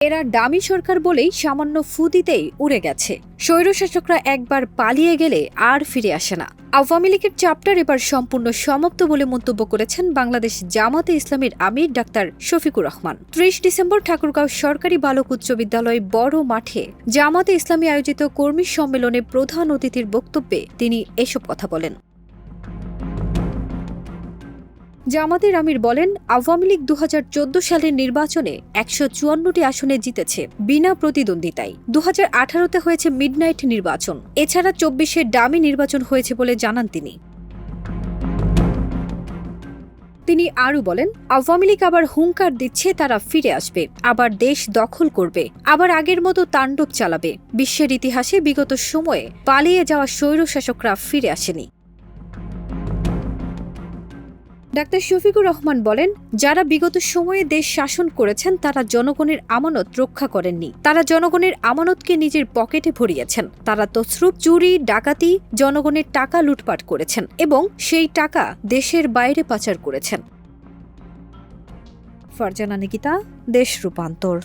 এরা ডামি সরকার বলেই সামান্য ফু দিতেই উড়ে গেছে। স্বৈরশাসকরা একবার পালিয়ে গেলে আর ফিরে আসে না। আওয়ামী লীগের চ্যাপ্টার এবার সম্পূর্ণ সমাপ্ত বলে মন্তব্য করেছেন বাংলাদেশ জামাতে ইসলামীর আমির ডাক্তার শফিকুর রহমান। ৩০ ডিসেম্বর ঠাকুরগাঁও সরকারি বালক উচ্চ বিদ্যালয় বড় মাঠে জামাতে ইসলামী আয়োজিত কর্মী সম্মেলনে প্রধান অতিথির বক্তব্যে তিনি এসব কথা বলেন। জামাতের আমির বলেন, আওয়ামী লীগ ২০১৪ সালের নির্বাচনে ১৫৪টি আসনে জিতেছে বিনা প্রতিদ্বন্দ্বিতায়। ২০১৮-তে হয়েছে মিডনাইট নির্বাচন। এছাড়া ২৪-এ ডামি নির্বাচন হয়েছে বলে জানান তিনি। তিনি আরও বলেন, আওয়ামী লীগ আবার হুঙ্কার দিচ্ছে তারা ফিরে আসবে, আবার দেশ দখল করবে, আবার আগের মতো তাণ্ডব চালাবে। বিশ্বের ইতিহাসে বিগত সময়ে পালিয়ে যাওয়া স্বৈরশাসকরা ফিরে আসেনি। ডাক্তার শফিকুর রহমান বলেন, যারা বিগত সময়ে দেশ শাসন করেছেন তারা জনগণের আমানত রক্ষা করেননি। তারা জনগণের আমানতকে নিজের পকেটে ভরিয়েছেন। তারা তছরুপ, চুরি, ডাকাতি, জনগণের টাকা লুটপাট করেছেন এবং সেই টাকা দেশের বাইরে পাচার করেছেন। ফারজানা নিকিতা, দেশ রূপান্তর।